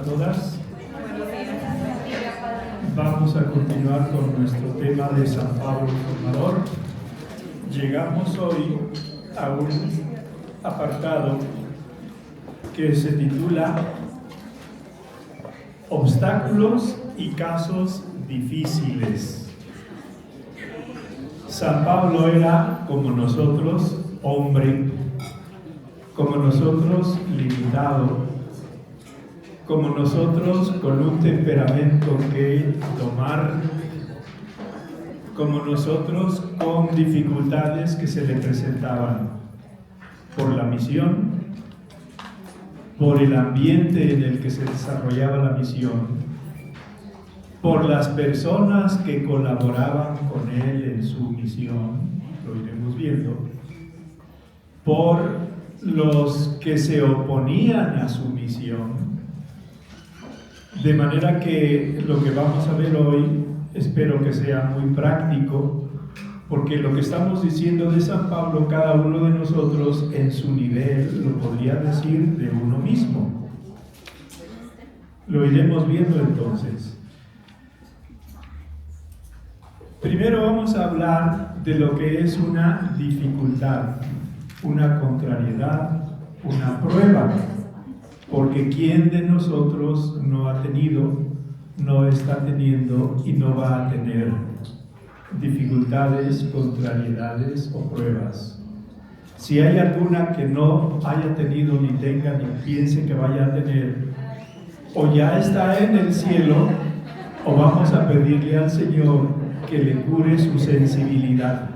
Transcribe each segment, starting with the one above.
todas. Vamos a continuar con nuestro tema de San Pablo Formador. Llegamos hoy a un apartado que se titula Obstáculos y casos difíciles. San Pablo era, como nosotros, hombre, como nosotros, limitado, como nosotros, con un temperamento que domar, como nosotros, con dificultades que se le presentaban por la misión, por el ambiente en el que se desarrollaba la misión, por las personas que colaboraban con él en su misión, lo iremos viendo, por los que se oponían a su misión. De manera que lo que vamos a ver hoy, espero que sea muy práctico, porque lo que estamos diciendo de San Pablo, cada uno de nosotros en su nivel lo podría decir de uno mismo. Lo iremos viendo entonces. Primero vamos a hablar de lo que es una dificultad, una contrariedad, una prueba. Porque ¿quién de nosotros no ha tenido, no está teniendo y no va a tener dificultades, contrariedades o pruebas? Si hay alguna que no haya tenido, ni tenga, ni piense que vaya a tener, o ya está en el cielo, o vamos a pedirle al Señor que le cure su sensibilidad,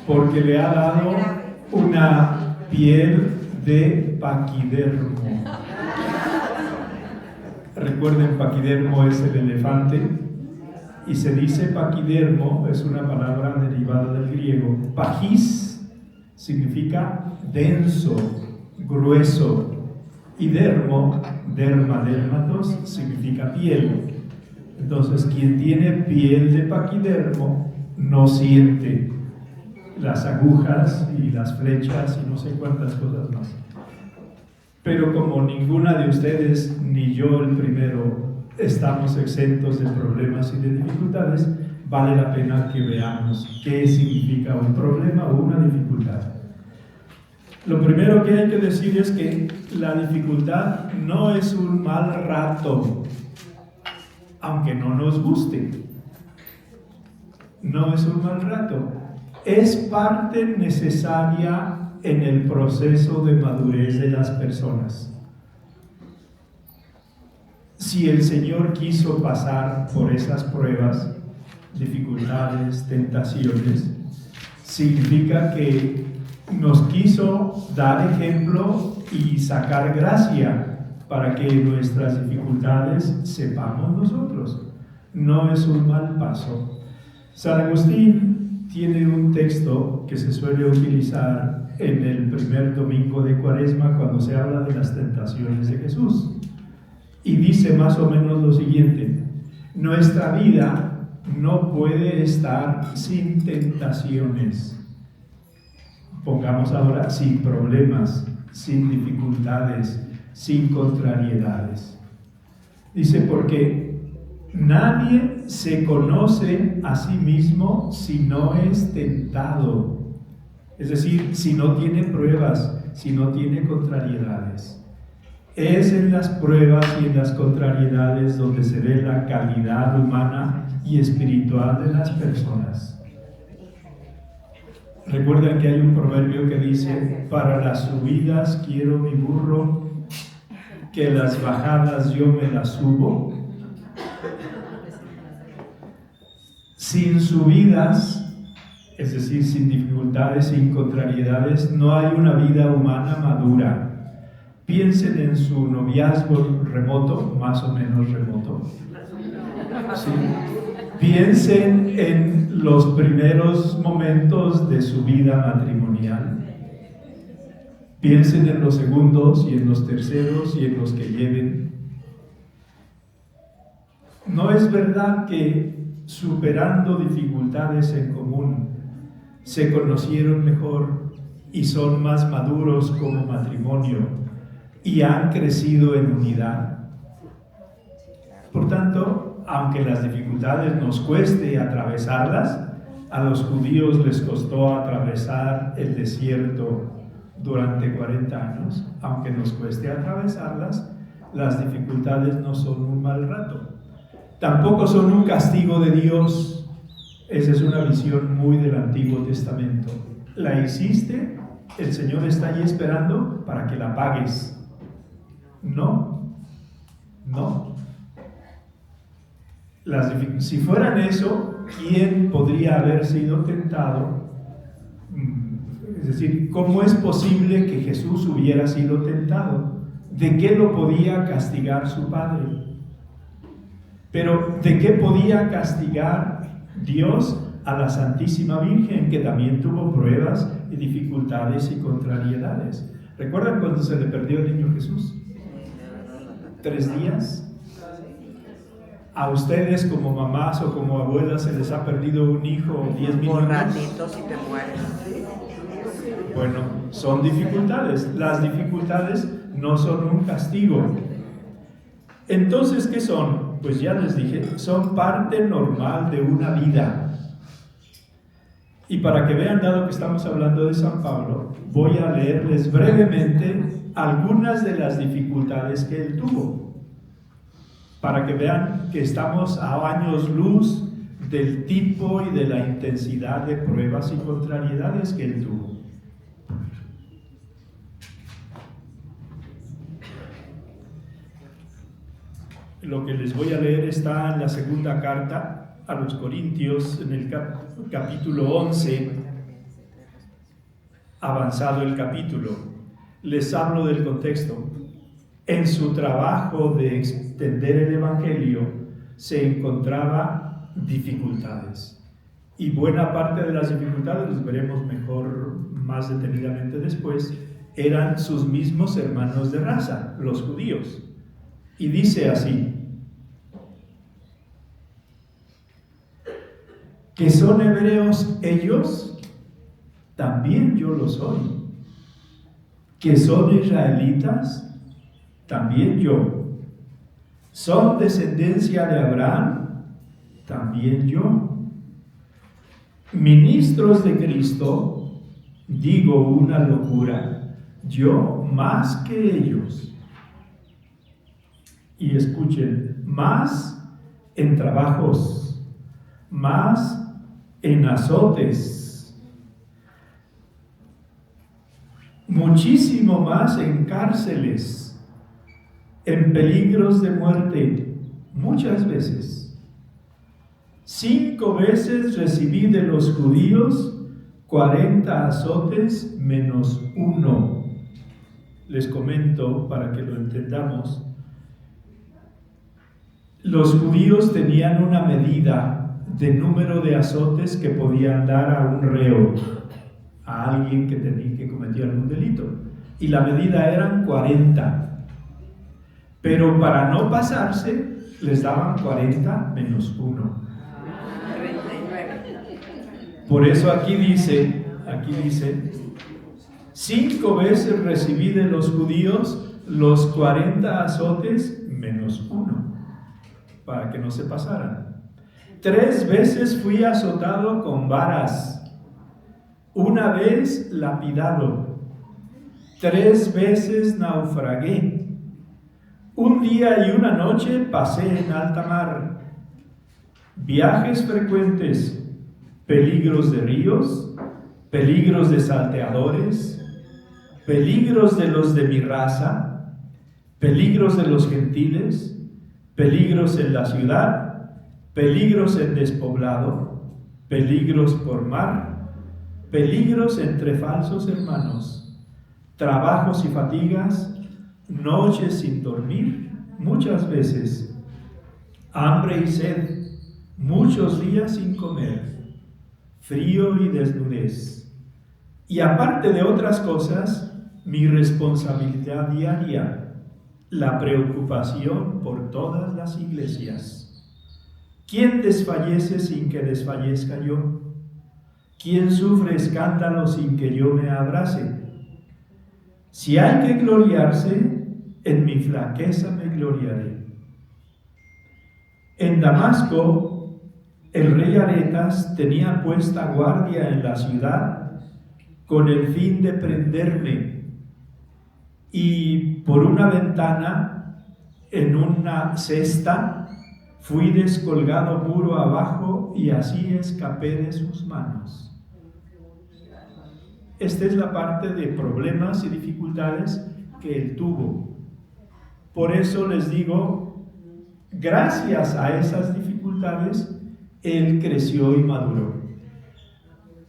porque le ha dado una piel de paquidermo. Recuerden, paquidermo es el elefante, y se dice paquidermo, es una palabra derivada del griego. Pagis significa denso, grueso, y dermo, dermatos, significa piel. Entonces, quien tiene piel de paquidermo no siente las agujas y las flechas y no sé cuántas cosas más. Pero como ninguna de ustedes, ni yo el primero, estamos exentos de problemas y de dificultades, vale la pena que veamos qué significa un problema o una dificultad. Lo primero que hay que decir es que la dificultad no es un mal rato, aunque no nos guste. No es un mal rato. Es parte necesaria en el proceso de madurez de las personas. Si el Señor quiso pasar por esas pruebas, dificultades, tentaciones, significa que nos quiso dar ejemplo y sacar gracia para que nuestras dificultades sepamos nosotros. No es un mal paso. San Agustín tiene un texto que se suele utilizar en el primer domingo de Cuaresma cuando se habla de las tentaciones de Jesús. Y dice más o menos lo siguiente: nuestra vida no puede estar sin tentaciones. Pongamos ahora sin problemas, sin dificultades, sin contrariedades. Dice, porque nadie se conoce a sí mismo si no es tentado. Es decir, si no tiene pruebas, si no tiene contrariedades. Es en las pruebas y en las contrariedades donde se ve la calidad humana y espiritual de las personas. Recuerden que hay un proverbio que dice: para las subidas quiero mi burro, que las bajadas yo me las subo. Sin subidas, es decir, sin dificultades, sin contrariedades, no hay una vida humana madura. Piensen en su noviazgo remoto, más o menos remoto. ¿Sí? Piensen en los primeros momentos de su vida matrimonial. Piensen en los segundos y en los terceros y en los que lleven. ¿No es verdad que superando dificultades en común se conocieron mejor y son más maduros como matrimonio y han crecido en unidad. Por tanto, aunque las dificultades nos cueste atravesarlas, a los judíos les costó atravesar el desierto durante 40 años. Aunque nos cueste atravesarlas, las dificultades no son un mal rato. Tampoco son un castigo de Dios. Esa es una visión muy del Antiguo Testamento. La hiciste, el Señor está ahí esperando para que la pagues. No. Si fueran eso, ¿quién podría haber sido tentado? Es decir, ¿cómo es posible que Jesús hubiera sido tentado? ¿De qué lo podía castigar su Padre? Pero ¿de qué podía castigar Dios a la Santísima Virgen, que también tuvo pruebas y dificultades y contrariedades? ¿Recuerdan cuando se le perdió el niño Jesús? 3 días. ¿A ustedes como mamás o como abuelas se les ha perdido un hijo 10 minutos? Por ratitos y te mueres. Bueno, son dificultades. Las dificultades no son un castigo. Entonces, ¿qué son? Pues ya les dije, son parte normal de una vida. Y para que vean, dado que estamos hablando de San Pablo, voy a leerles brevemente algunas de las dificultades que él tuvo, para que vean que estamos a años luz del tipo y de la intensidad de pruebas y contrariedades que él tuvo. Lo que les voy a leer está en la segunda carta a los Corintios, en el capítulo 11, avanzado el capítulo. Les hablo del contexto. En su trabajo de extender el Evangelio se encontraba dificultades. Y buena parte de las dificultades, las veremos mejor, más detenidamente después, eran sus mismos hermanos de raza, los judíos. Y dice así: que son hebreos ellos, también yo lo soy. Que son israelitas, también yo. Son descendencia de Abraham, también yo. Ministros de Cristo, digo una locura, yo más que ellos. Y escuchen, más en trabajos, más en azotes, muchísimo más en cárceles, en peligros de muerte, muchas veces. 5 veces recibí de los judíos 40 azotes menos 1. Les comento para que lo entendamos. Los judíos tenían una medida de número de azotes que podían dar a un reo, a alguien que cometía algún delito. Y la medida eran 40. Pero para no pasarse, les daban 40 menos 1. Por eso aquí dice, 5 veces recibí de los judíos los 40 azotes menos 1. Para que no se pasaran. 3 veces fui azotado con varas, 1 vez lapidado, 3 veces naufragué, 1 día y 1 noche pasé en alta mar, viajes frecuentes, peligros de ríos, peligros de salteadores, peligros de los de mi raza, peligros de los gentiles, peligros en la ciudad, peligros en despoblado, peligros por mar, peligros entre falsos hermanos, trabajos y fatigas, noches sin dormir, muchas veces, hambre y sed, muchos días sin comer, frío y desnudez. Y aparte de otras cosas, mi responsabilidad diaria, la preocupación por todas las iglesias. ¿Quién desfallece sin que desfallezca yo? ¿Quién sufre escándalo sin que yo me abrace? Si hay que gloriarse, en mi flaqueza me gloriaré. En Damasco, el rey Aretas tenía puesta guardia en la ciudad con el fin de prenderme, y por una ventana, en una cesta, fui descolgado muro abajo y así escapé de sus manos. Esta es la parte de problemas y dificultades que él tuvo. Por eso les digo, gracias a esas dificultades, él creció y maduró.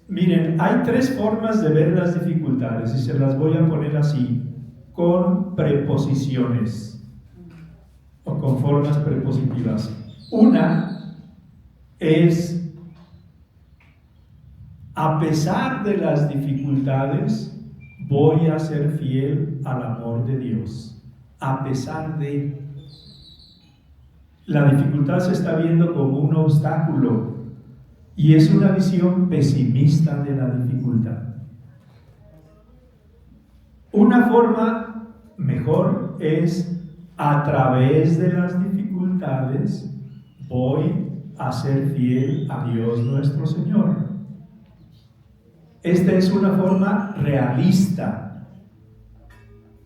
Miren, hay tres formas de ver las dificultades y se las voy a poner así, con preposiciones o con formas prepositivas. Una es: a pesar de las dificultades, voy a ser fiel al amor de Dios. A pesar de. La dificultad se está viendo como un obstáculo y es una visión pesimista de la dificultad. Una forma mejor es: a través de las dificultades voy a ser fiel a Dios nuestro Señor. Esta es una forma realista.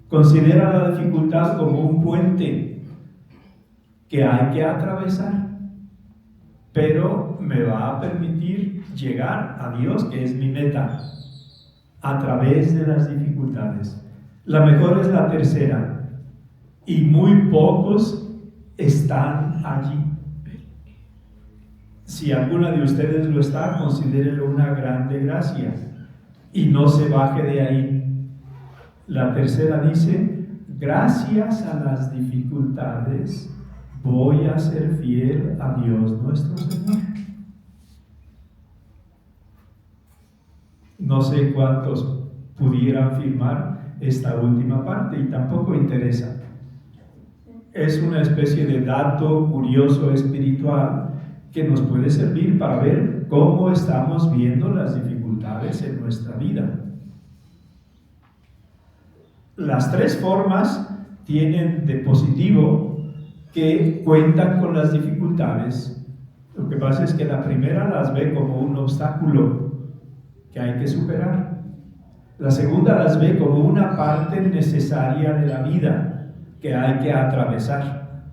Considera la dificultad como un puente que hay que atravesar, pero me va a permitir llegar a Dios, que es mi meta, a través de las dificultades. La mejor es la tercera, y muy pocos están allí. Si alguna de ustedes lo está, considérelo una grande gracia y no se baje de ahí. La tercera dice: gracias a las dificultades voy a ser fiel a Dios nuestro Señor. No sé cuántos pudieran firmar esta última parte y tampoco interesa. Es una especie de dato curioso espiritual que nos puede servir para ver cómo estamos viendo las dificultades en nuestra vida. Las tres formas tienen de positivo que cuentan con las dificultades. Lo que pasa es que la primera las ve como un obstáculo que hay que superar. La segunda las ve como una parte necesaria de la vida que hay que atravesar.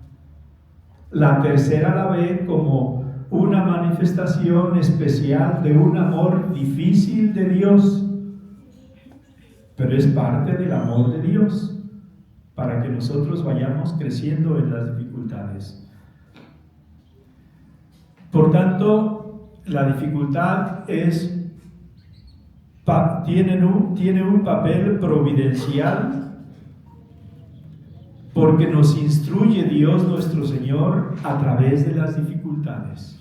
La tercera la ve como una manifestación especial de un amor difícil de Dios, pero es parte del amor de Dios para que nosotros vayamos creciendo en las dificultades. Por tanto, la dificultad tiene un papel providencial, porque nos instruye Dios nuestro Señor a través de las dificultades.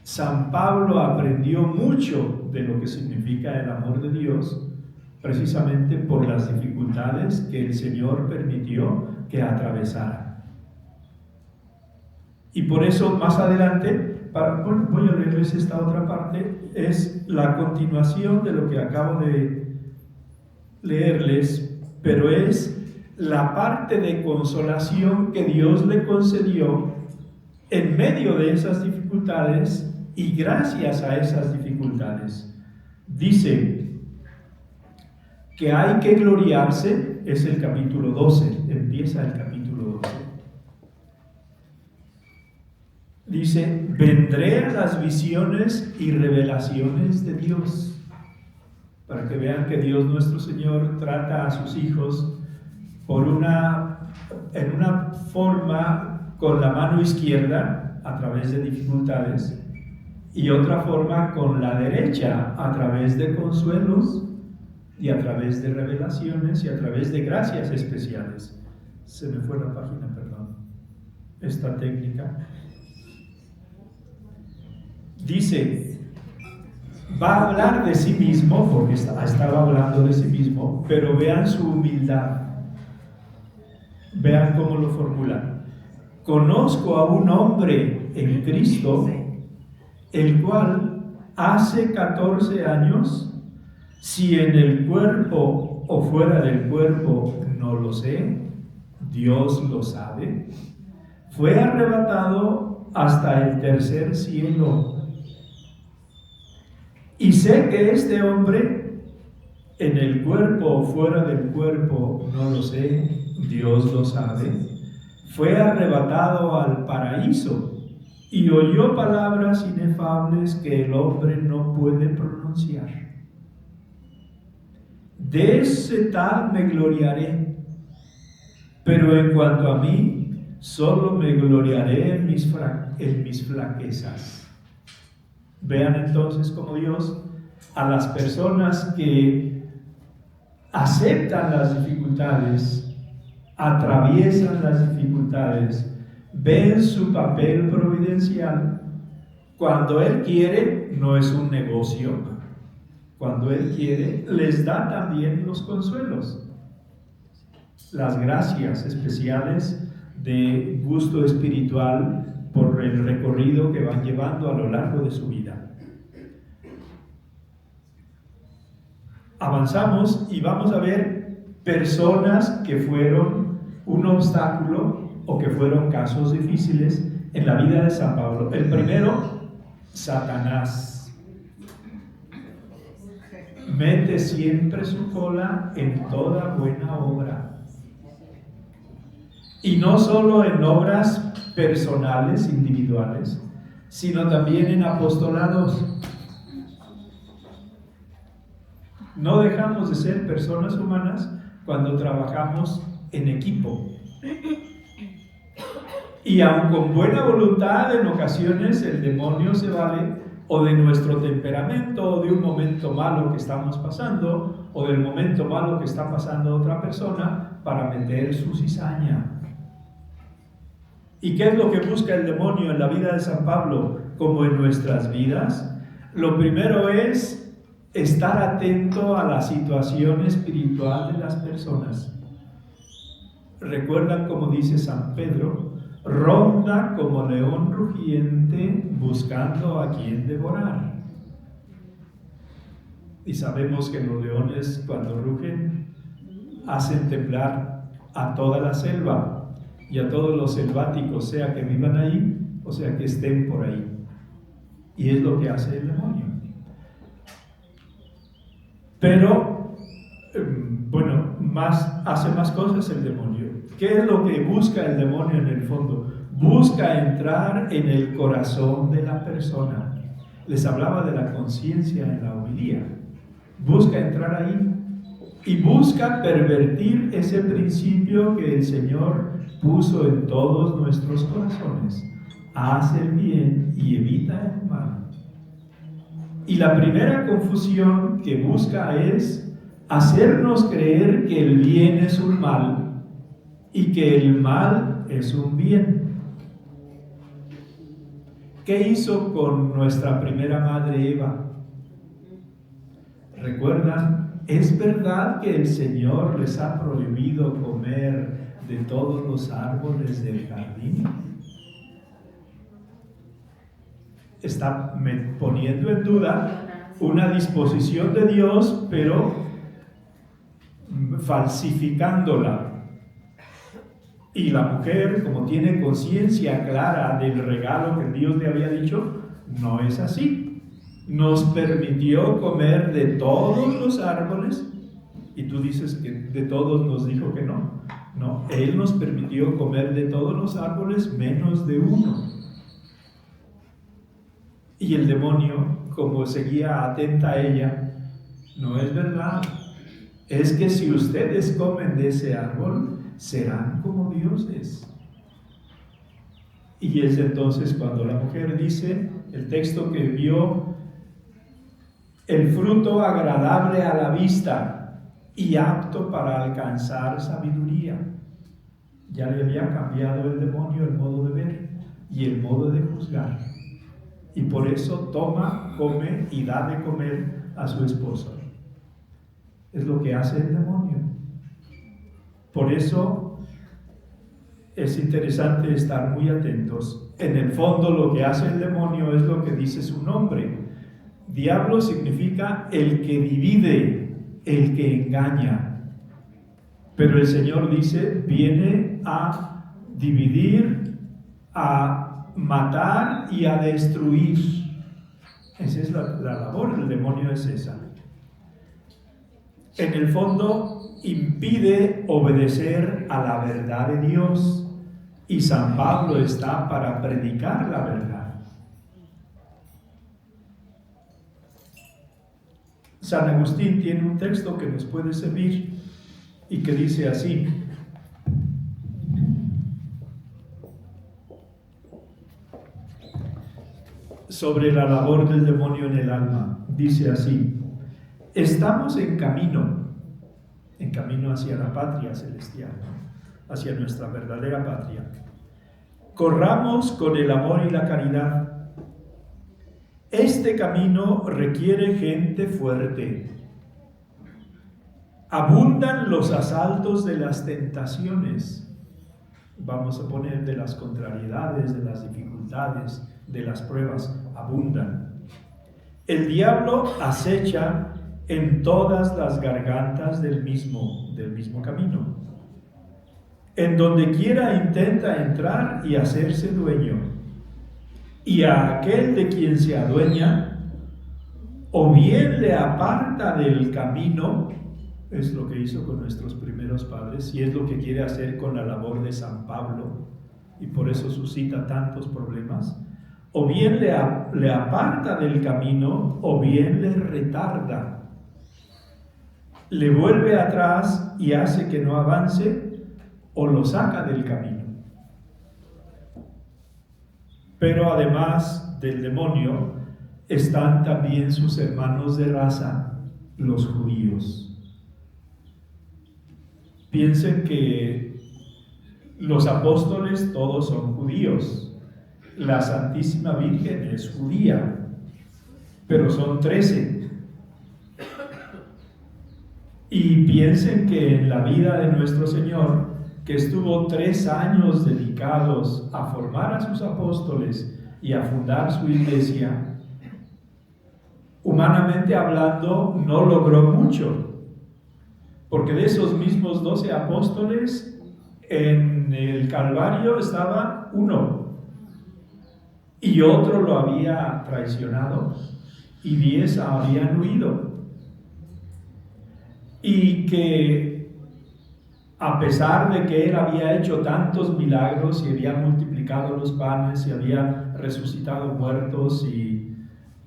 San Pablo aprendió mucho de lo que significa el amor de Dios precisamente por las dificultades que el Señor permitió que atravesara. Y por eso más adelante, voy a leerles esta otra parte, es la continuación de lo que acabo de leerles, pero es la parte de consolación que Dios le concedió en medio de esas dificultades y gracias a esas dificultades. Dice que hay que gloriarse, es el capítulo 12, empieza el capítulo 12. Dice: vendré a las visiones y revelaciones de Dios, para que vean que Dios nuestro Señor trata a sus hijos en una forma con la mano izquierda a través de dificultades y otra forma con la derecha a través de consuelos y a través de revelaciones y a través de gracias especiales. Se me fue la página, perdón. Esta técnica dice: va a hablar de sí mismo, porque estaba hablando de sí mismo, pero vean su humildad. Vean cómo lo formula. Conozco a un hombre en Cristo, el cual hace 14 años, si en el cuerpo o fuera del cuerpo No lo sé, Dios lo sabe. Fue arrebatado hasta el tercer cielo. Y sé que este hombre, en el cuerpo o fuera del cuerpo, no lo sé, Dios lo sabe, fue arrebatado al paraíso y oyó palabras inefables que el hombre no puede pronunciar. De ese tal me gloriaré, pero en cuanto a mí, solo me gloriaré en mis flaquezas. Vean entonces cómo Dios a las personas que aceptan las dificultades, atraviesan las dificultades, ven su papel providencial. Cuando Él quiere, no es un negocio. Cuando Él quiere, les da también los consuelos, las gracias especiales de gusto espiritual por el recorrido que van llevando a lo largo de su vida. Avanzamos y vamos a ver personas que fueron un obstáculo o que fueron casos difíciles en la vida de San Pablo. El primero, Satanás. Mete siempre su cola en toda buena obra. Y no solo en obras personales, individuales, sino también en apostolados. No dejamos de ser personas humanas cuando trabajamos en equipo. Y aun con buena voluntad, en ocasiones el demonio se vale o de nuestro temperamento, o de un momento malo que estamos pasando, o del momento malo que está pasando otra persona, para meter su cizaña. ¿Y qué es lo que busca el demonio en la vida de San Pablo, como en nuestras vidas? Lo primero es estar atento a la situación espiritual de las personas. ¿Recuerdan cómo dice San Pedro? Ronda como león rugiente buscando a quien devorar. Y sabemos que los leones, cuando rugen, hacen temblar a toda la selva y a todos los selváticos, sea que vivan ahí o sea que estén por ahí. Y es lo que hace el demonio. Pero, hace más cosas el demonio. ¿Qué es lo que busca el demonio en el fondo? Busca entrar en el corazón de la persona. Les hablaba de la conciencia en la homilía. Busca entrar ahí y busca pervertir ese principio que el Señor puso en todos nuestros corazones. Haz el bien y evita el mal. Y la primera confusión que busca es hacernos creer que el bien es un mal y que el mal es un bien. ¿Qué hizo con nuestra primera madre Eva? ¿Recuerdan? ¿Es verdad que el Señor les ha prohibido comer de todos los árboles del jardín? Está poniendo en duda una disposición de Dios, pero falsificándola. Y la mujer, como tiene conciencia clara del regalo que Dios le había dicho, no es así. Nos permitió comer de todos los árboles, y tú dices que de todos nos dijo que no. No, Él nos permitió comer de todos los árboles menos de uno. Y el demonio, como seguía atenta a ella, no es verdad. Es que si ustedes comen de ese árbol, serán como dioses. Y es entonces cuando la mujer dice, el texto que vio, el fruto agradable a la vista y apto para alcanzar sabiduría. Ya le había cambiado el demonio el modo de ver y el modo de juzgar. Y por eso toma, come y da de comer a su esposo. Es lo que hace el demonio. Por eso es interesante estar muy atentos. En el fondo lo que hace el demonio es lo que dice su nombre. Diablo significa el que divide, el que engaña. Pero el Señor dice, viene a dividir, a matar y a destruir. Esa es la labor del demonio, es esa. En el fondo, impide obedecer a la verdad de Dios, y San Pablo está para predicar la verdad. San Agustín tiene un texto que nos puede servir y que dice así: sobre la labor del demonio en el alma, dice así: estamos en camino hacia la patria celestial, hacia nuestra verdadera patria. Corramos con el amor y la caridad. Este camino requiere gente fuerte. Abundan los asaltos de las tentaciones, vamos a poner de las contrariedades, de las dificultades, de las pruebas, abundan. El diablo acecha en todas las gargantas del mismo camino. En donde quiera intenta entrar y hacerse dueño. Y a aquel de quien se adueña, o bien le aparta del camino, es lo que hizo con nuestros primeros padres, y es lo que quiere hacer con la labor de San Pablo, y por eso suscita tantos problemas. O bien le aparta del camino, o bien le retarda. Le vuelve atrás y hace que no avance, o lo saca del camino. Pero además del demonio, están también sus hermanos de raza, los judíos. Piensen que los apóstoles todos son judíos. La Santísima Virgen es judía, pero son 13. Y piensen que en la vida de nuestro Señor, que estuvo 3 años dedicados a formar a sus apóstoles y a fundar su iglesia, humanamente hablando, no logró mucho, porque de esos mismos 12 apóstoles, en el Calvario estaba uno, y otro lo había traicionado, y 10 habían huido. Y que a pesar de que él había hecho tantos milagros y había multiplicado los panes y había resucitado muertos y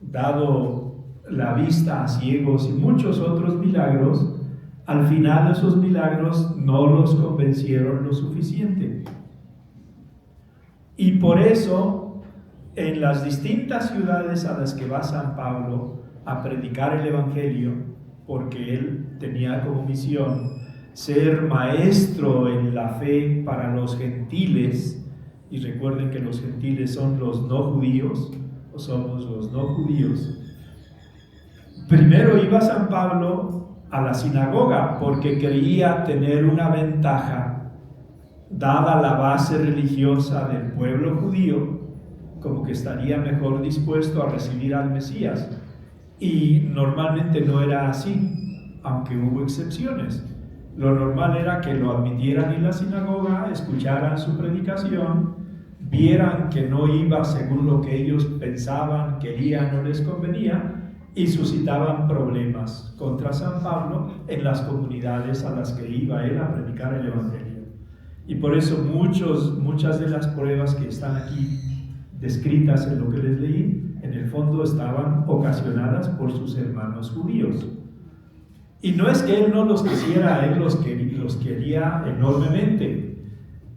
dado la vista a ciegos y muchos otros milagros, al final esos milagros no los convencieron lo suficiente. Y por eso, en las distintas ciudades a las que va San Pablo a predicar el Evangelio, porque él tenía como misión ser maestro en la fe para los gentiles, y recuerden que los gentiles son los no judíos, o somos los no judíos. Primero iba San Pablo a la sinagoga porque creía tener una ventaja, dada la base religiosa del pueblo judío, como que estaría mejor dispuesto a recibir al Mesías. Y normalmente no era así, aunque hubo excepciones. Lo normal era que lo admitieran en la sinagoga, escucharan su predicación, vieran que no iba según lo que ellos pensaban, querían o les convenía, y suscitaban problemas contra San Pablo en las comunidades a las que iba él a predicar el Evangelio. Y por eso muchas de las pruebas que están aquí descritas en lo que les leí, en el fondo estaban ocasionadas por sus hermanos judíos. Y no es que él no los quisiera, él los quería enormemente.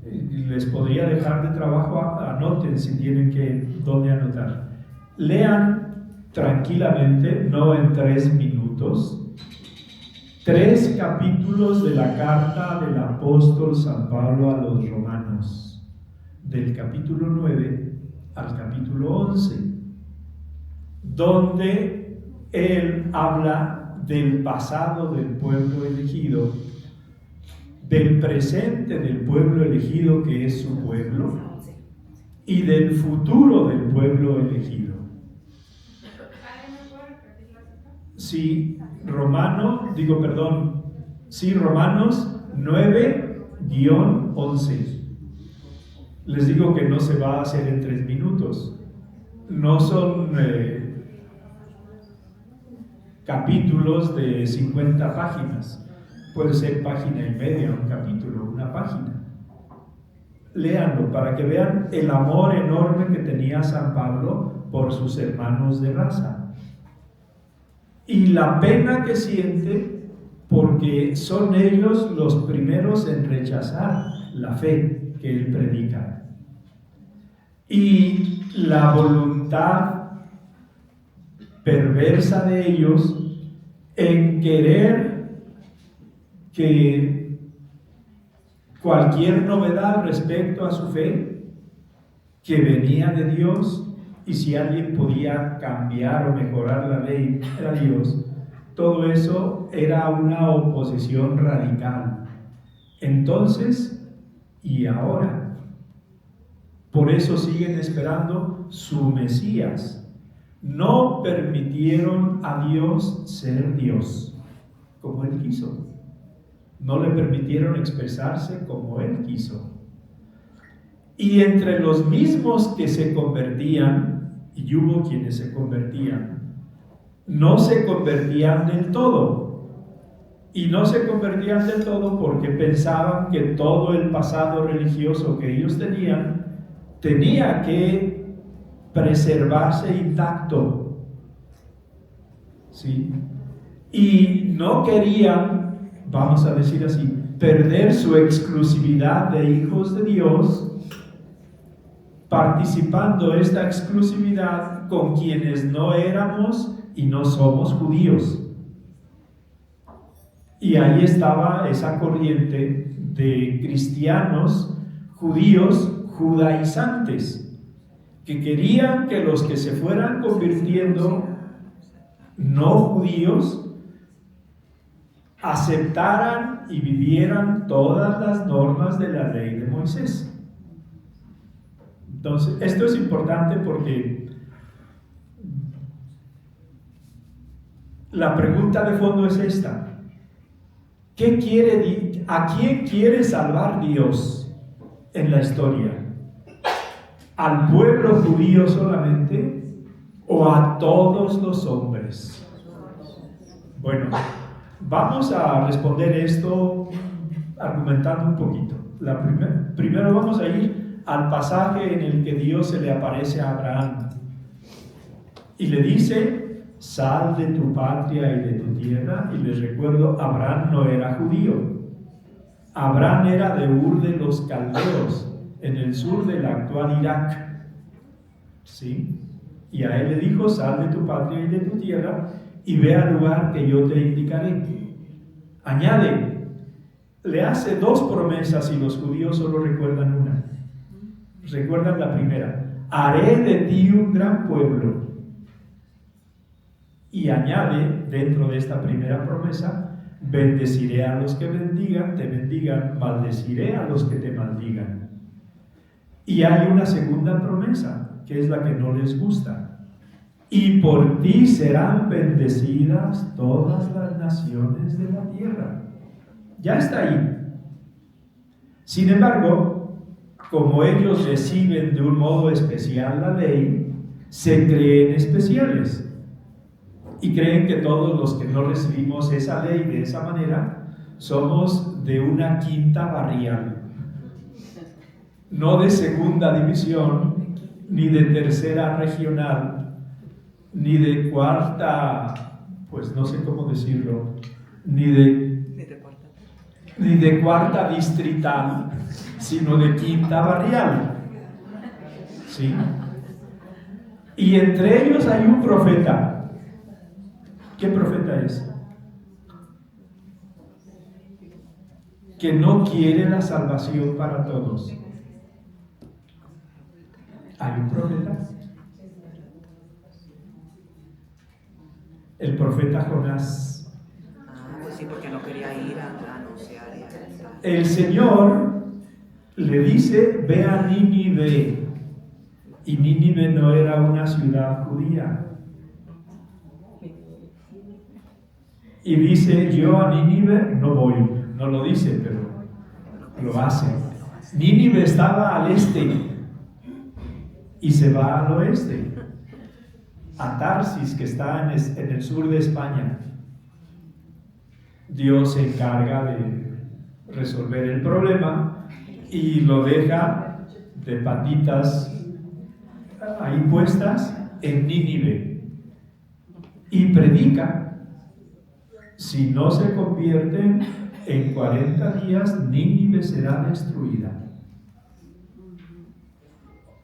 Les podría dejar de trabajo, anoten si tienen dónde anotar. Lean tranquilamente, no en 3 minutos, 3 capítulos de la carta del apóstol San Pablo a los romanos, del capítulo 9 al capítulo 11, donde él habla del pasado del pueblo elegido, del presente del pueblo elegido que es su pueblo, y del futuro del pueblo elegido. Sí, Romanos 9-11. Les digo que no se va a hacer en 3 minutos. No son capítulos de 50 páginas. Puede ser página y media, un capítulo, una página. Léanlo para que vean el amor enorme que tenía San Pablo por sus hermanos de raza. Y la pena que siente porque son ellos los primeros en rechazar la fe que él predica. Y la voluntad perversa de ellos en querer que cualquier novedad respecto a su fe que venía de Dios, y si alguien podía cambiar o mejorar la ley, era Dios. Todo eso era una oposición radical. Entonces y ahora. Por eso siguen esperando su Mesías. No permitieron a Dios ser Dios como Él quiso. No le permitieron expresarse como Él quiso. Y entre los mismos que se convertían, y hubo quienes se convertían, no se convertían del todo. Y no se convertían del todo porque pensaban que todo el pasado religioso que ellos tenían tenía que preservarse intacto. ¿Sí? Y no querían, vamos a decir así, perder su exclusividad de hijos de Dios, participando esta exclusividad con quienes no éramos y no somos judíos. Y ahí estaba esa corriente de cristianos judíos judaizantes, que querían que los que se fueran convirtiendo no judíos aceptaran y vivieran todas las normas de la ley de Moisés. Entonces, esto es importante porque la pregunta de fondo es esta: ¿a quién quiere salvar Dios en la historia? ¿Al pueblo judío solamente o a todos los hombres? Bueno, vamos a responder esto argumentando un poquito. Primero vamos a ir al pasaje en el que Dios se le aparece a Abraham y le dice: sal de tu patria y de tu tierra. Y les recuerdo, Abraham no era judío. Abraham era de Ur de los Caldeos, en el sur del actual Irak. ¿Sí? Y a él le dijo: sal de tu patria y de tu tierra y ve al lugar que yo te indicaré. Añade, le hace 2 promesas y los judíos solo recuerdan una. Recuerdan la primera: haré de ti un gran pueblo. Y añade dentro de esta primera promesa: bendeciré a los que te bendigan, maldeciré a los que te maldigan. Y hay una segunda promesa, que es la que no les gusta: y por ti serán bendecidas todas las naciones de la tierra. Ya está ahí. Sin embargo, como ellos reciben de un modo especial la ley, se creen especiales. Y creen que todos los que no recibimos esa ley de esa manera somos de una quinta barrial, no de segunda división, ni de tercera regional, ni de cuarta, pues no sé cómo decirlo, ni de cuarta distrital, sino de quinta barrial. ¿Sí? Y entre ellos hay un profeta. ¿Qué profeta es? Que no quiere la salvación para todos. ¿Hay un profeta? El profeta Jonás. Pues sí, porque no quería ir a anunciar. El Señor le dice: ve a Nínive. Y Nínive no era una ciudad judía. Y dice: yo a Nínive no voy. No lo dice, pero lo hace. Nínive estaba al este y se va al oeste, a Tarsis, que está en el sur de España. Dios se encarga de resolver el problema y lo deja de patitas ahí puestas en Nínive y predica. Si no se convierten en 40 días, Nínive será destruida.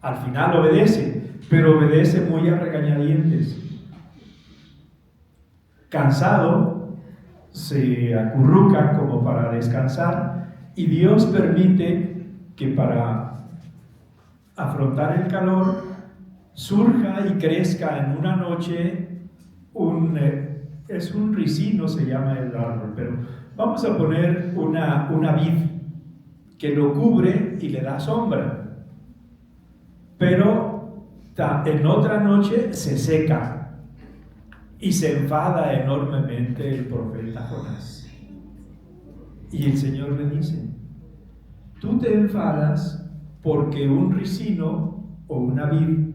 Al final obedece, pero obedece muy a regañadientes. Cansado, se acurruca como para descansar, y Dios permite que para afrontar el calor surja y crezca en una noche es un ricino, se llama el árbol, pero vamos a poner una vid que lo cubre y le da sombra. Pero en otra noche se seca y se enfada enormemente el profeta Jonás. Y el Señor le dice: tú te enfadas porque un ricino o una vid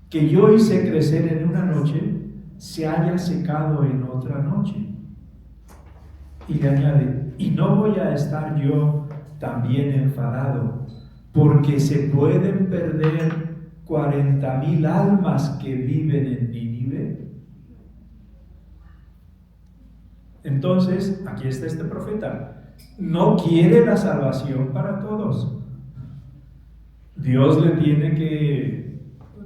que yo hice crecer en una noche se haya secado en otra noche. Y le añade: y no voy a estar yo también enfadado, porque se pueden perder 40,000 almas que viven en Nínive. Entonces, aquí está este profeta. No quiere la salvación para todos. Dios le tiene que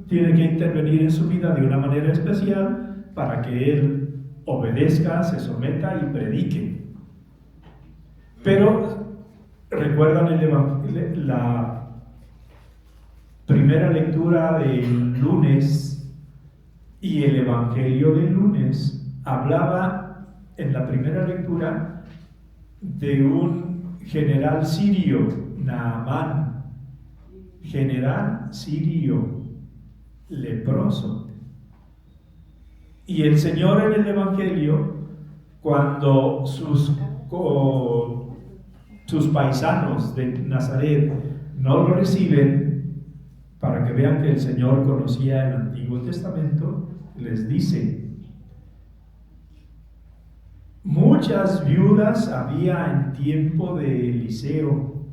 intervenir en su vida de una manera especial para que él obedezca, se someta y predique. Pero recuerdan la primera lectura del lunes y el evangelio del lunes hablaba en la primera lectura de un general sirio, Naamán, general sirio, leproso. Y el Señor en el evangelio, cuando sus paisanos de Nazaret no lo reciben, para que vean que el Señor conocía el Antiguo Testamento, les dice: muchas viudas había en tiempo de Eliseo,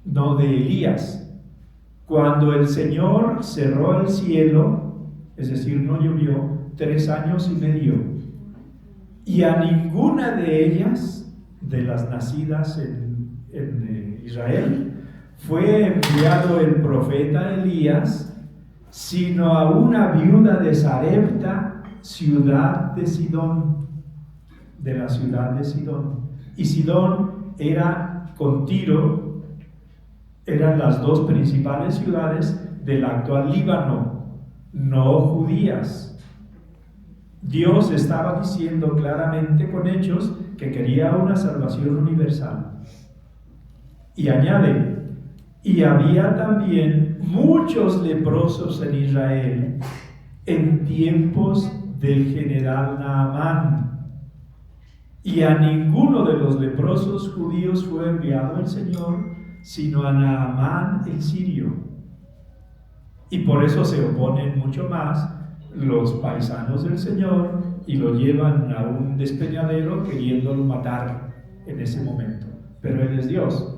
no de Elías, cuando el Señor cerró el cielo, es decir, no llovió 3 años y medio, y a ninguna de ellas, de las nacidas en Israel, fue enviado el profeta Elías, sino a una viuda de Sarepta, ciudad de Sidón, de la ciudad de Sidón. Y Sidón era con Tiro, eran las dos principales ciudades del actual Líbano, no judías. Dios estaba diciendo claramente con hechos que quería una salvación universal. Y añade: y había también muchos leprosos en Israel en tiempos del general Naamán, y a ninguno de los leprosos judíos fue enviado el Señor, sino a Naamán el sirio. Y por eso se oponen mucho más los paisanos del Señor y lo llevan a un despeñadero queriéndolo matar en ese momento. Pero Él es Dios.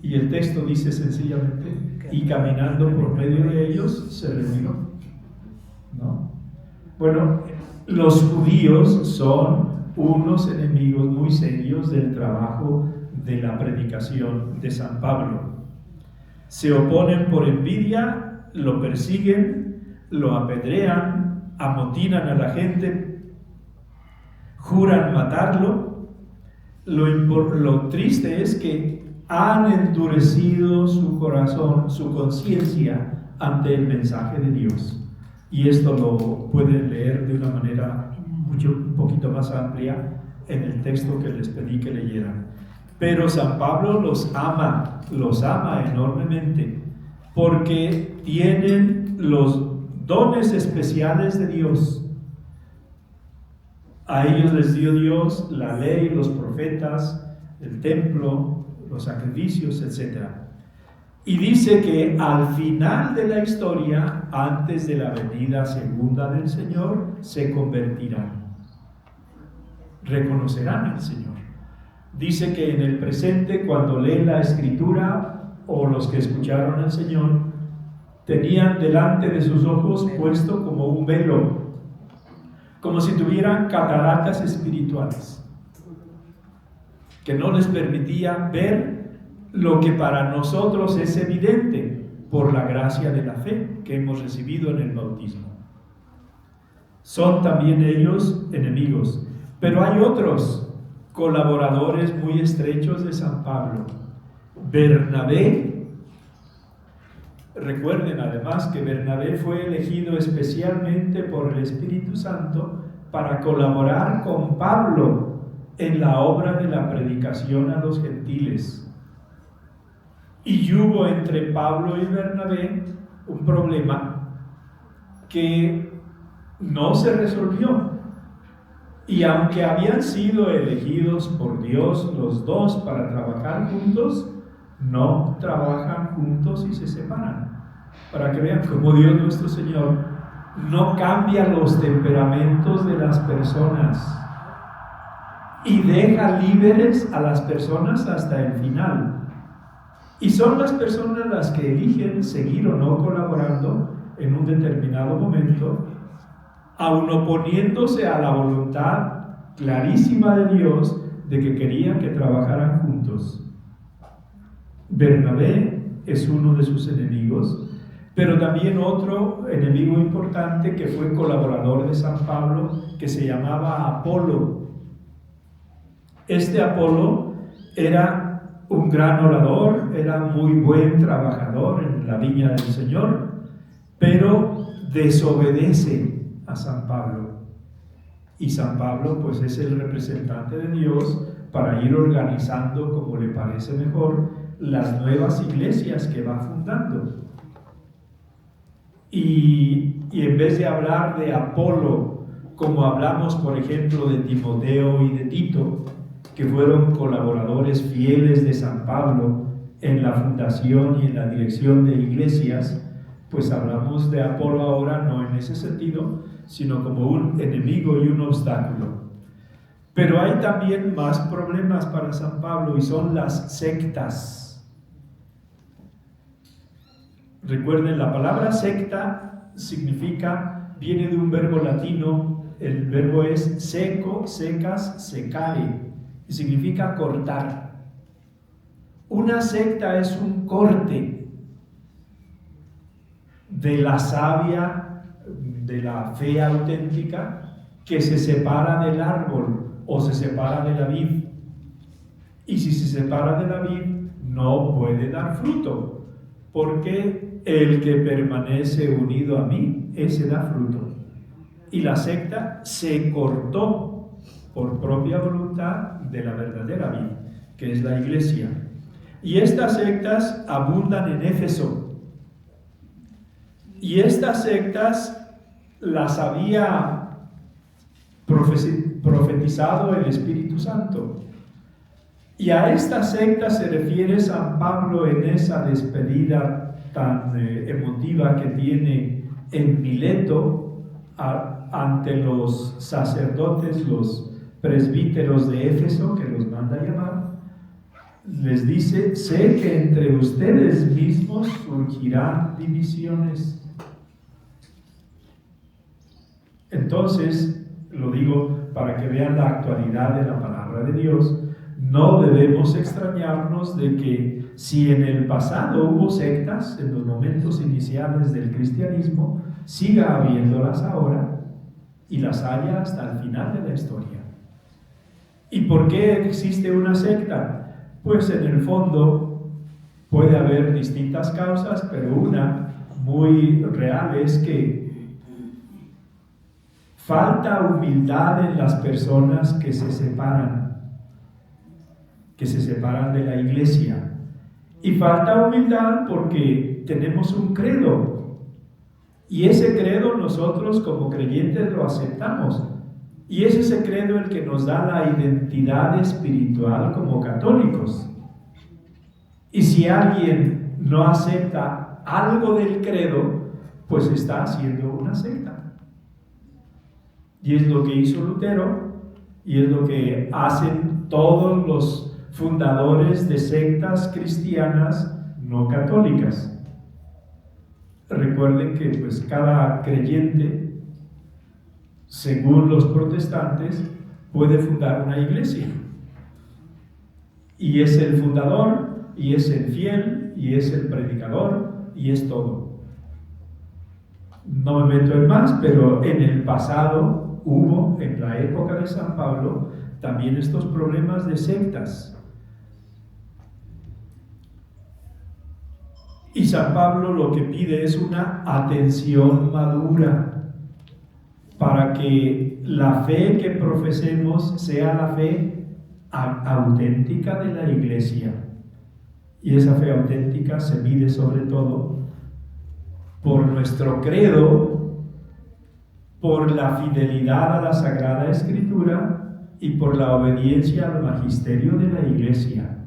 Y el texto dice sencillamente: y caminando por medio de ellos se reunió. ¿No? Bueno, los judíos son unos enemigos muy serios del trabajo de la predicación de San Pablo. Se oponen por envidia, lo persiguen, lo apedrean, amotinan a la gente, juran matarlo. Lo triste es que han endurecido su corazón, su conciencia ante el mensaje de Dios. Y esto lo pueden leer de una manera un poquito más amplia en el texto que les pedí que leyeran. Pero San Pablo los ama enormemente, porque tienen los dones especiales de Dios. A ellos les dio Dios la ley, los profetas, el templo, los sacrificios, etc. Y dice que al final de la historia, antes de la venida segunda del Señor, se convertirán. Reconocerán al Señor. Dice que en el presente, cuando leen la Escritura, o los que escucharon al Señor, tenían delante de sus ojos puesto como un velo, como si tuvieran cataratas espirituales, que no les permitía ver lo que para nosotros es evidente por la gracia de la fe que hemos recibido en el bautismo. Son también ellos enemigos, pero hay otros colaboradores muy estrechos de San Pablo. Bernabé, recuerden además que Bernabé fue elegido especialmente por el Espíritu Santo para colaborar con Pablo en la obra de la predicación a los gentiles. Y hubo entre Pablo y Bernabé un problema que no se resolvió. Y aunque habían sido elegidos por Dios los dos para trabajar juntos, no trabajan juntos y se separan. Para que vean cómo Dios nuestro Señor no cambia los temperamentos de las personas y deja libres a las personas hasta el final. Y son las personas las que eligen seguir o no colaborando en un determinado momento, aun oponiéndose a la voluntad clarísima de Dios de que quería que trabajaran juntos. Bernabé es uno de sus enemigos, pero también otro enemigo importante que fue colaborador de San Pablo, que se llamaba Apolo. Este Apolo era un gran orador, era muy buen trabajador en la viña del Señor, pero desobedece a San Pablo. Y San Pablo pues es el representante de Dios para ir organizando como le parece mejor las nuevas iglesias que va fundando. Y en vez de hablar de Apolo, como hablamos por ejemplo de Timoteo y de Tito, que fueron colaboradores fieles de San Pablo en la fundación y en la dirección de iglesias, pues hablamos de Apolo ahora no en ese sentido, sino como un enemigo y un obstáculo. Pero hay también más problemas para San Pablo y son las sectas. Recuerden, la palabra secta viene de un verbo latino, el verbo es seco, secas, secare, y significa cortar. Una secta es un corte de la savia, de la fe auténtica, que se separa del árbol o se separa de la vid. Y si se separa de la vid, no puede dar fruto, porque el que permanece unido a mí, ese da fruto. Y la secta se cortó por propia voluntad de la verdadera vid, que es la iglesia. Y estas sectas abundan en Éfeso. Y estas sectas las había profetizado el Espíritu Santo. Y a estas sectas se refiere San Pablo en esa despedida tan emotiva que tiene en Mileto ante los sacerdotes, los presbíteros de Éfeso, que los manda a llamar. Les dice: sé que entre ustedes mismos surgirán divisiones. Entonces, lo digo para que vean la actualidad de la palabra de Dios, no debemos extrañarnos de que si en el pasado hubo sectas, en los momentos iniciales del cristianismo, siga habiéndolas ahora y las haya hasta el final de la historia. ¿Y por qué existe una secta? Pues en el fondo puede haber distintas causas, pero una muy real es que falta humildad en las personas que se separan de la iglesia. Y falta humildad porque tenemos un credo. Y ese credo nosotros como creyentes lo aceptamos. Y es ese credo el que nos da la identidad espiritual como católicos. Y si alguien no acepta algo del credo, pues está haciendo una secta. Y es lo que hizo Lutero, y es lo que hacen todos los fundadores de sectas cristianas no católicas. Recuerden que pues cada creyente, según los protestantes, puede fundar una iglesia. Y es el fundador, y es el fiel, y es el predicador, y es todo. No me meto en más, pero en el pasado hubo, en la época de San Pablo, también estos problemas de sectas. Y San Pablo lo que pide es una atención madura para que la fe que profesemos sea la fe auténtica de la Iglesia. Y esa fe auténtica se mide sobre todo por nuestro credo, por la fidelidad a la Sagrada Escritura y por la obediencia al magisterio de la Iglesia.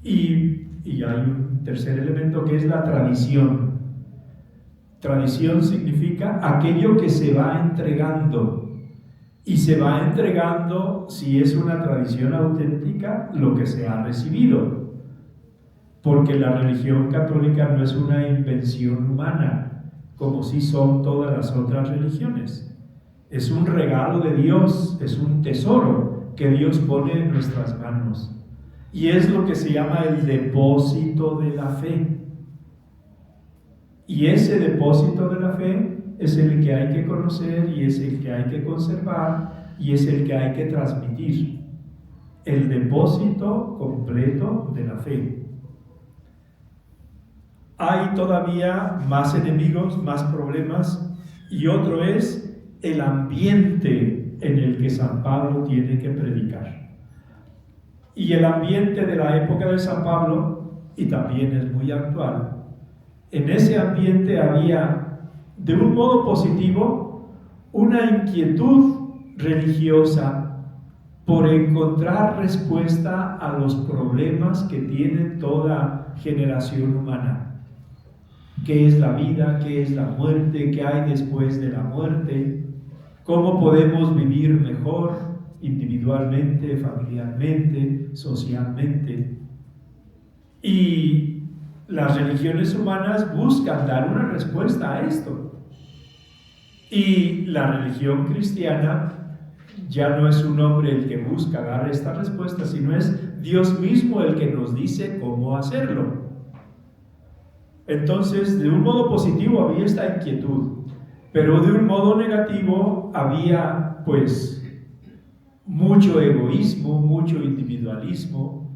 Y hay un tercer elemento que es la tradición. Tradición significa aquello que se va entregando. Y se va entregando, si es una tradición auténtica, lo que se ha recibido. Porque la religión católica no es una invención humana, como sí son todas las otras religiones. Es un regalo de Dios, es un tesoro que Dios pone en nuestras manos. Y es lo que se llama el depósito de la fe. Y ese depósito de la fe es el que hay que conocer y es el que hay que conservar y es el que hay que transmitir. El depósito completo de la fe. Hay todavía más enemigos, más problemas, y otro es el ambiente en el que San Pablo tiene que predicar. Y el ambiente de la época de San Pablo, y también es muy actual, en ese ambiente había, de un modo positivo, una inquietud religiosa por encontrar respuesta a los problemas que tiene toda generación humana. ¿Qué es la vida? ¿Qué es la muerte? ¿Qué hay después de la muerte? ¿Cómo podemos vivir mejor? Individualmente, familiarmente, socialmente. Y las religiones humanas buscan dar una respuesta a esto. Y la religión cristiana ya no es un hombre el que busca dar esta respuesta, sino es Dios mismo el que nos dice cómo hacerlo. Entonces, de un modo positivo había esta inquietud, pero de un modo negativo había, pues, mucho egoísmo, mucho individualismo,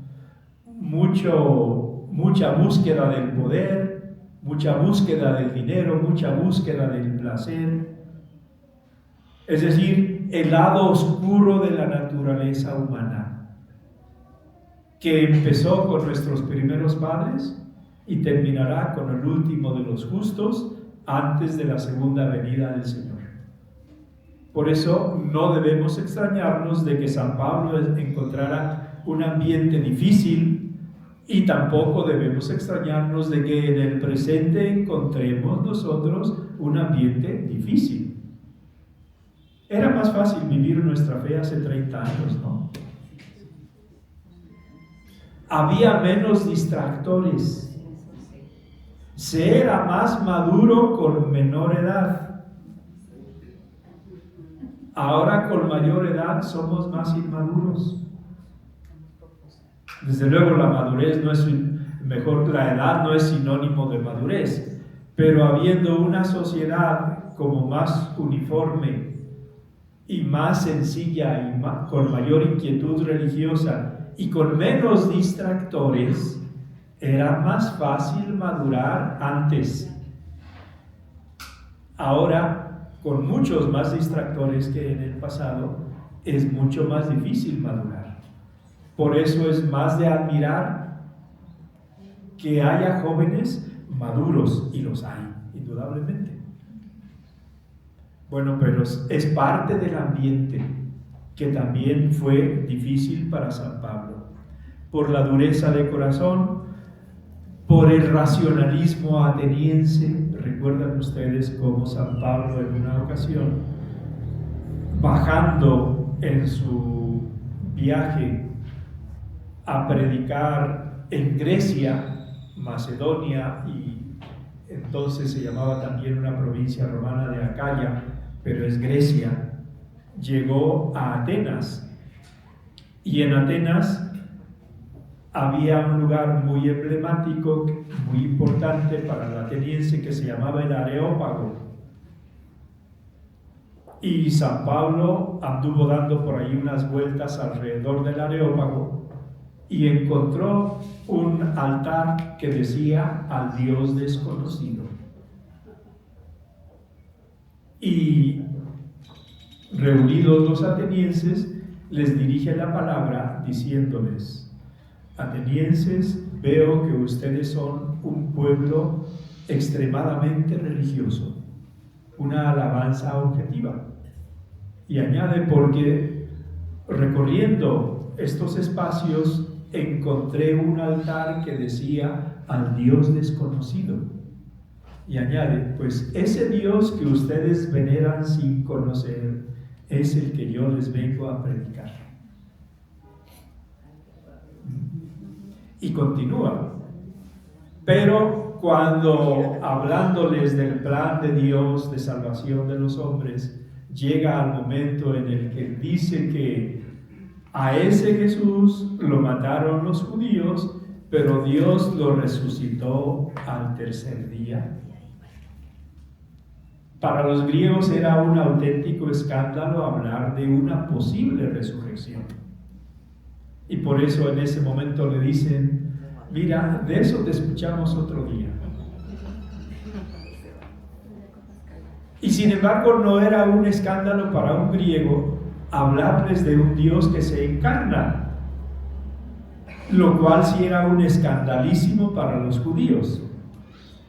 mucha búsqueda del poder, mucha búsqueda del dinero, mucha búsqueda del placer. Es decir, el lado oscuro de la naturaleza humana, que empezó con nuestros primeros padres y terminará con el último de los justos antes de la segunda venida del Señor. Por eso no debemos extrañarnos de que San Pablo encontrara un ambiente difícil y tampoco debemos extrañarnos de que en el presente encontremos nosotros un ambiente difícil. Era más fácil vivir nuestra fe hace 30 años, ¿no? Había menos distractores. Se era más maduro con menor edad. Ahora con mayor edad somos más inmaduros. Desde luego la madurez no es la edad no es sinónimo de madurez, pero habiendo una sociedad como más uniforme y más sencilla y con mayor inquietud religiosa y con menos distractores, era más fácil madurar antes. Ahora, con muchos más distractores que en el pasado, es mucho más difícil madurar. Por eso es más de admirar que haya jóvenes maduros, y los hay, indudablemente. Bueno, pero es parte del ambiente que también fue difícil para San Pablo, por la dureza de corazón, por el racionalismo ateniense. Recuerdan ustedes cómo San Pablo en una ocasión, bajando en su viaje a predicar en Grecia, Macedonia, y entonces se llamaba también una provincia romana de Acaya, pero es Grecia, llegó a Atenas, y en Atenas había un lugar muy emblemático, muy importante para el ateniense, que se llamaba el Areópago. Y San Pablo anduvo dando por ahí unas vueltas alrededor del Areópago y encontró un altar que decía al Dios desconocido. Y reunidos los atenienses, les dirige la palabra diciéndoles: atenienses, veo que ustedes son un pueblo extremadamente religioso, una alabanza objetiva. Y añade: porque recorriendo estos espacios encontré un altar que decía al Dios desconocido. Y añade: pues ese Dios que ustedes veneran sin conocer es el que yo les vengo a predicar. Y continúa: pero cuando hablándoles del plan de Dios de salvación de los hombres, llega al momento en el que dice que a ese Jesús lo mataron los judíos, pero Dios lo resucitó al tercer día. Para los griegos era un auténtico escándalo hablar de una posible resurrección. Y por eso en ese momento le dicen: mira, de eso te escuchamos otro día. Y sin embargo no era un escándalo para un griego hablarles de un Dios que se encarna, lo cual sí era un escandalísimo para los judíos.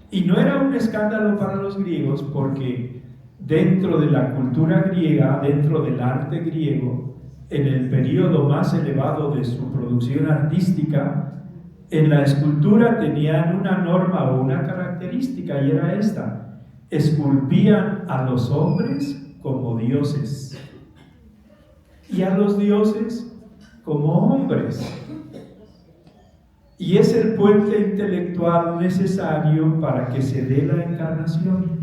Y no era un escándalo para los griegos porque dentro de la cultura griega, dentro del arte griego, en el periodo más elevado de su producción artística, en la escultura tenían una norma o una característica, y era esta: esculpían a los hombres como dioses y a los dioses como hombres. Y es el puente intelectual necesario para que se dé la encarnación.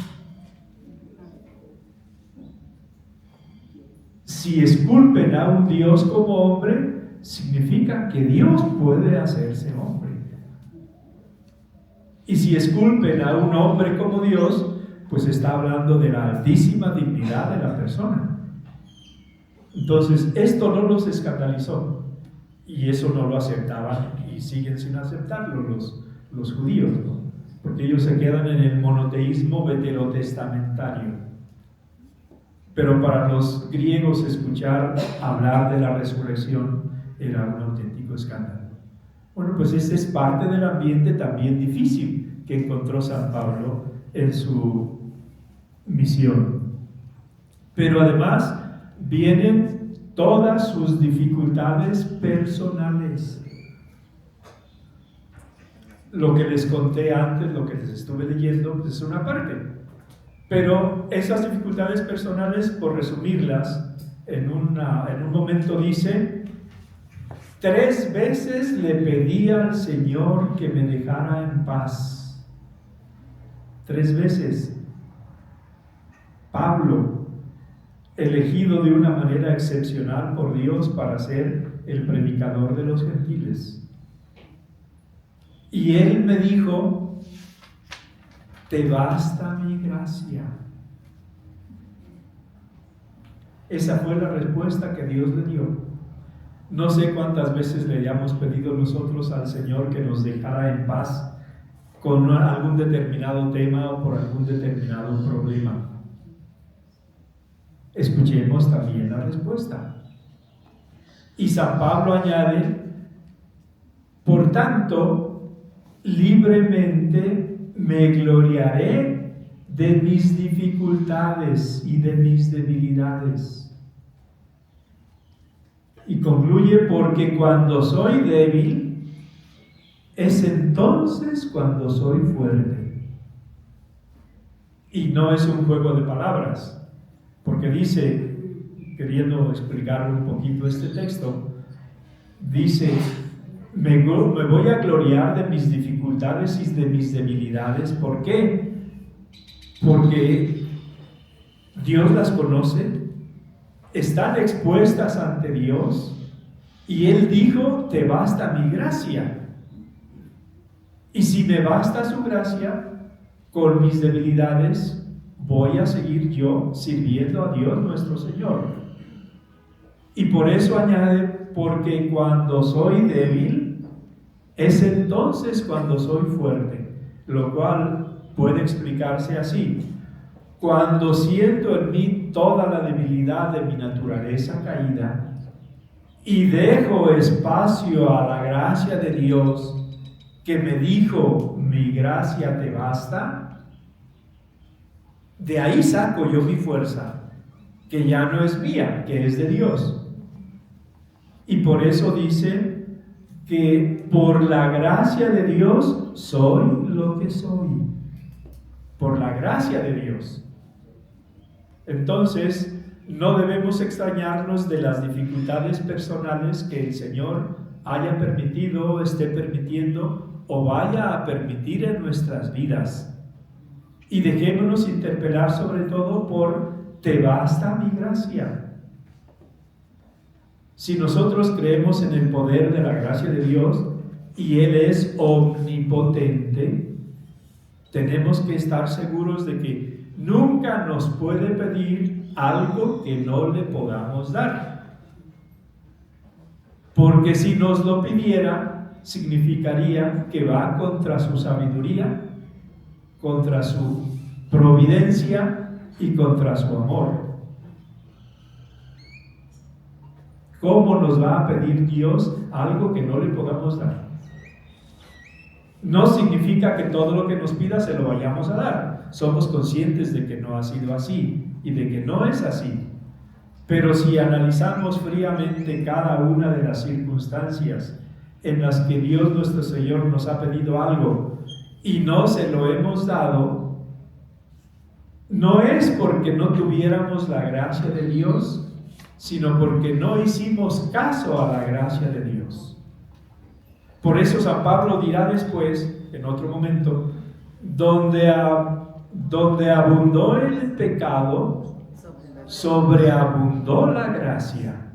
Si esculpen a un Dios como hombre, significa que Dios puede hacerse hombre. Y si esculpen a un hombre como Dios, pues está hablando de la altísima dignidad de la persona. Entonces, esto no los escandalizó, y eso no lo aceptaban, y siguen sin aceptarlo los judíos, ¿no? Porque ellos se quedan en el monoteísmo veterotestamentario. Pero para los griegos escuchar hablar de la resurrección era un auténtico escándalo. Bueno, pues este es parte del ambiente también difícil que encontró San Pablo en su misión. Pero además vienen todas sus dificultades personales. Lo que les conté antes, lo que les estuve leyendo, pues es una parte. Pero esas dificultades personales, por resumirlas, en un momento dice: 3 veces le pedí al Señor que me dejara en paz. 3 veces. Pablo, elegido de una manera excepcional por Dios para ser el predicador de los gentiles. Y él me dijo: te basta mi gracia. Esa fue la respuesta que Dios le dio. No sé cuántas veces le hayamos pedido nosotros al Señor que nos dejara en paz con algún determinado tema o por algún determinado problema. Escuchemos también la respuesta. Y San Pablo añade: por tanto, libremente me gloriaré de mis dificultades y de mis debilidades. Y concluye, porque cuando soy débil, es entonces cuando soy fuerte. Y no es un juego de palabras, porque dice, queriendo explicar un poquito este texto, dice, me voy a gloriar de mis dificultades y de mis debilidades. ¿Por qué? Porque Dios las conoce, están expuestas ante Dios, y Él dijo, te basta mi gracia. Y si me basta su gracia, con mis debilidades voy a seguir yo sirviendo a Dios nuestro Señor. Y por eso añade, porque cuando soy débil, es entonces cuando soy fuerte, lo cual puede explicarse así. Cuando siento en mí toda la debilidad de mi naturaleza caída y dejo espacio a la gracia de Dios, que me dijo, mi gracia te basta, de ahí saco yo mi fuerza, que ya no es mía, que es de Dios. Y por eso dice que por la gracia de Dios soy lo que soy. Por la gracia de Dios. Entonces, no debemos extrañarnos de las dificultades personales que el Señor haya permitido, esté permitiendo o vaya a permitir en nuestras vidas. Y dejémonos interpelar sobre todo por te basta mi gracia. Si nosotros creemos en el poder de la gracia de Dios y Él es omnipotente, tenemos que estar seguros de que nunca nos puede pedir algo que no le podamos dar. Porque si nos lo pidiera, significaría que va contra su sabiduría, contra su providencia y contra su amor. ¿Cómo nos va a pedir Dios algo que no le podamos dar? No significa que todo lo que nos pida se lo vayamos a dar. Somos conscientes de que no ha sido así y de que no es así. Pero si analizamos fríamente cada una de las circunstancias en las que Dios nuestro Señor nos ha pedido algo y no se lo hemos dado, no es porque no tuviéramos la gracia de Dios, sino porque no hicimos caso a la gracia de Dios. Por eso San Pablo dirá después, en otro momento, donde abundó el pecado, sobreabundó la gracia.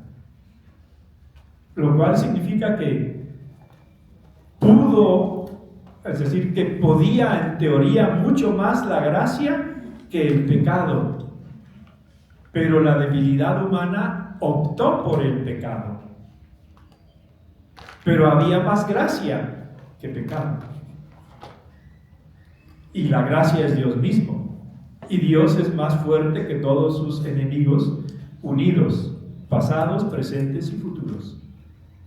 Lo cual significa que es decir, que podía en teoría mucho más la gracia que el pecado. Pero la debilidad humana optó por el pecado. Pero había más gracia que pecado. Y la gracia es Dios mismo. Y Dios es más fuerte que todos sus enemigos unidos, pasados, presentes y futuros.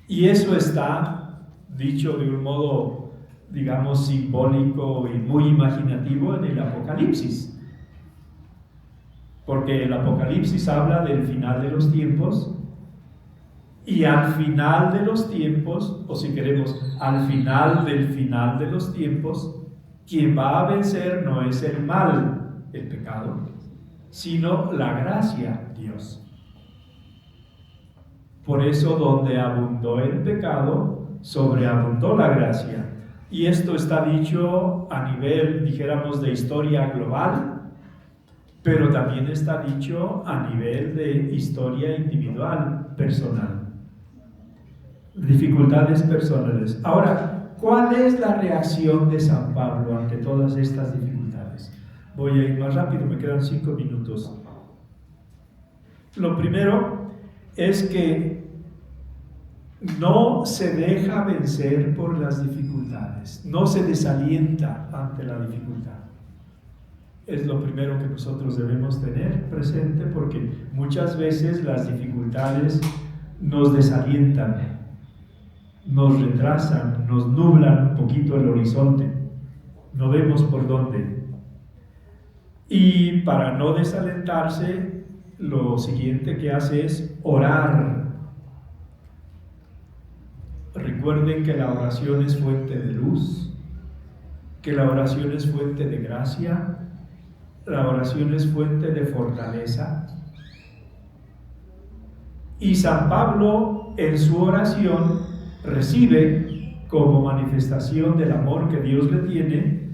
Y eso está dicho de un modo, digamos, simbólico y muy imaginativo en el Apocalipsis. Porque el Apocalipsis habla del final de los tiempos, y al final de los tiempos, o si queremos, al final de los tiempos, quien va a vencer no es el mal, el pecado, sino la gracia, Dios. Por eso, donde abundó el pecado, sobreabundó la gracia. Y esto está dicho a nivel, dijéramos, de historia global, pero también está dicho a nivel de historia individual, personal. Dificultades personales. Ahora, ¿cuál es la reacción de San Pablo ante todas estas dificultades? Voy a ir más rápido, me quedan 5 minutos. Lo primero es que no se deja vencer por las dificultades, no se desalienta ante la dificultad. Es lo primero que nosotros debemos tener presente, porque muchas veces las dificultades nos desalientan, nos retrasan, nos nublan un poquito el horizonte, no vemos por dónde. Y para no desalentarse, lo siguiente que hace es orar. Recuerden que la oración es fuente de luz, que la oración es fuente de gracia, la oración es fuente de fortaleza. Y San Pablo en su oración recibe como manifestación del amor que Dios le tiene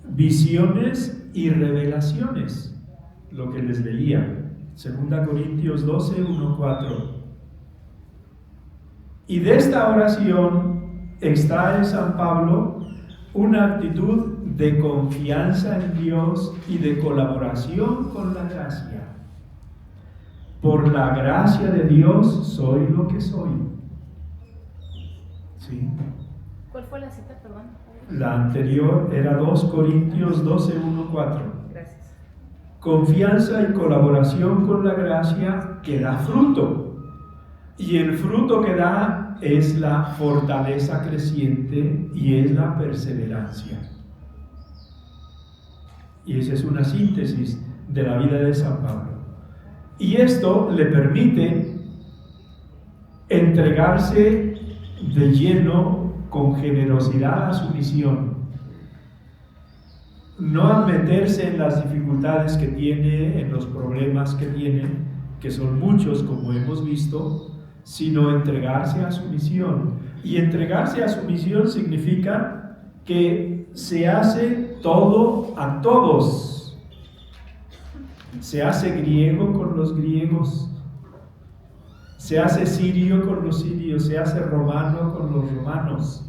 visiones y revelaciones, lo que les leía, 2 Corintios 12, 1, 4. Y de esta oración extrae San Pablo una actitud de confianza en Dios y de colaboración con la gracia. Por la gracia de Dios soy lo que soy. ¿Sí? ¿Cuál fue la cita, perdón? La anterior era 2 Corintios 12, 1, 4. Gracias. Confianza y colaboración con la gracia que da fruto. Y el fruto que da es la fortaleza creciente y es la perseverancia. Y esa es una síntesis de la vida de San Pablo. Y esto le permite entregarse de lleno, con generosidad, a su misión. No meterse en las dificultades que tiene, en los problemas que tiene, que son muchos como hemos visto, sino entregarse a su misión. Y entregarse a su misión significa que se hace todo a todos. Se hace griego con los griegos, se hace sirio con los sirios, se hace romano con los romanos.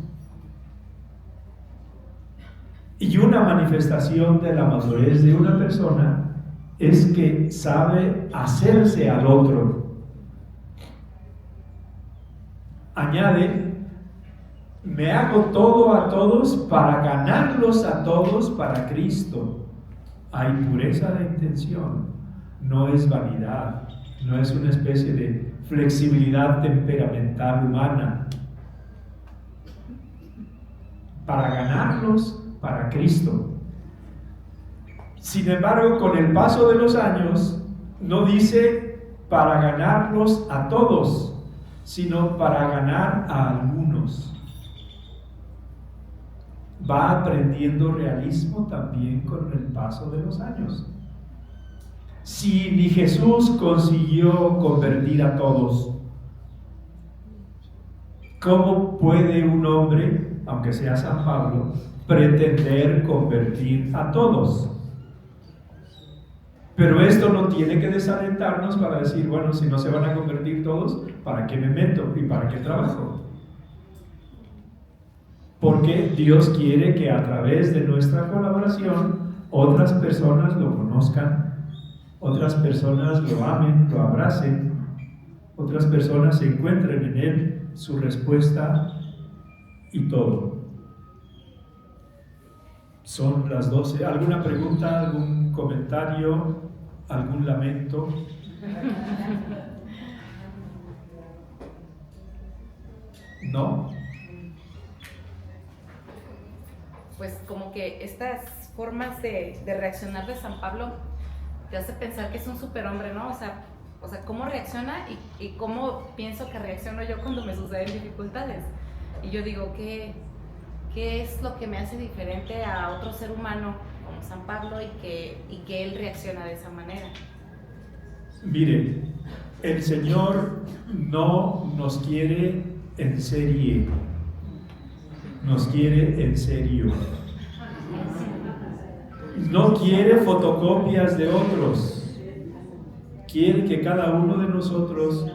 Y una manifestación de la madurez de una persona es que sabe hacerse al otro. Añade, me hago todo a todos para ganarlos a todos para Cristo. Hay pureza de intención, no es vanidad, no es una especie de flexibilidad temperamental humana. Para ganarlos para Cristo. Sin embargo, con el paso de los años, no dice para ganarlos a todos, sino para ganar a algunos. Va aprendiendo realismo también con el paso de los años. Si ni Jesús consiguió convertir a todos, ¿cómo puede un hombre, aunque sea San Pablo, pretender convertir a todos? Pero esto no tiene que desalentarnos para decir, bueno, si no se van a convertir todos, ¿para qué me meto y para qué trabajo? Porque Dios quiere que a través de nuestra colaboración otras personas lo conozcan, otras personas lo amen, lo abracen, otras personas encuentren en Él su respuesta y todo. Son las 12. ¿Alguna pregunta, algún comentario, algún lamento? ¿No? Pues como que estas formas de reaccionar de San Pablo te hace pensar que es un superhombre, ¿no? O sea, cómo reacciona y cómo pienso que reacciono yo cuando me suceden dificultades. Y yo digo, ¿qué es lo que me hace diferente a otro ser humano como San Pablo y que él reacciona de esa manera? Mire, el Señor no nos quiere en serie, nos quiere en serio. No quiere fotocopias de otros. Quiere que cada uno de nosotros,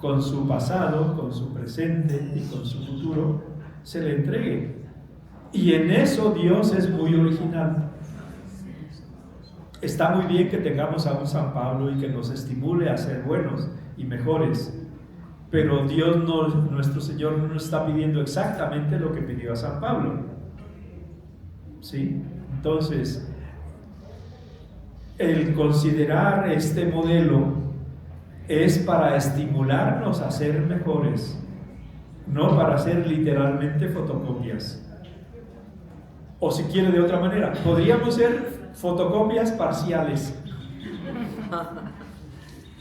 con su pasado, con su presente y con su futuro, se le entregue. Y en eso Dios es muy original. Está muy bien que tengamos a un San Pablo y que nos estimule a ser buenos y mejores, pero Dios, nuestro Señor, no nos está pidiendo exactamente lo que pidió a San Pablo. ¿Sí? Entonces, el considerar este modelo es para estimularnos a ser mejores, no para hacer literalmente fotocopias. O si quiere de otra manera, podríamos ser fotocopias parciales.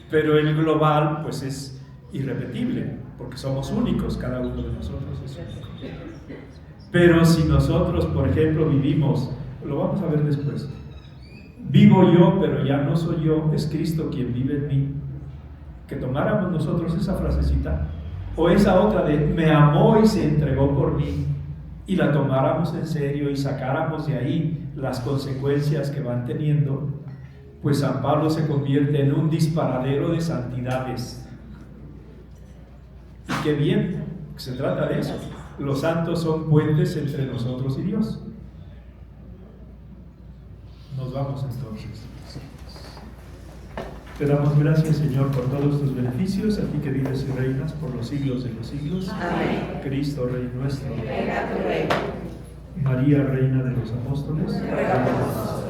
Pero el global pues es irrepetible, porque somos únicos, cada uno de nosotros es único. Pero si nosotros, por ejemplo, vivimos, lo vamos a ver después, vivo yo, pero ya no soy yo, es Cristo quien vive en mí, que tomáramos nosotros esa frasecita, o esa otra de me amó y se entregó por mí, y la tomáramos en serio y sacáramos de ahí las consecuencias que van teniendo, pues San Pablo se convierte en un disparadero de santidades. Y qué bien, se trata de eso. Los santos son puentes entre nosotros y Dios. Nos vamos entonces. Te damos gracias, Señor, por todos tus beneficios, a ti que vives y reinas por los siglos de los siglos. Amén. Cristo, Rey nuestro. Venga tu reino. María, Reina de los Apóstoles. Ruega por nosotros.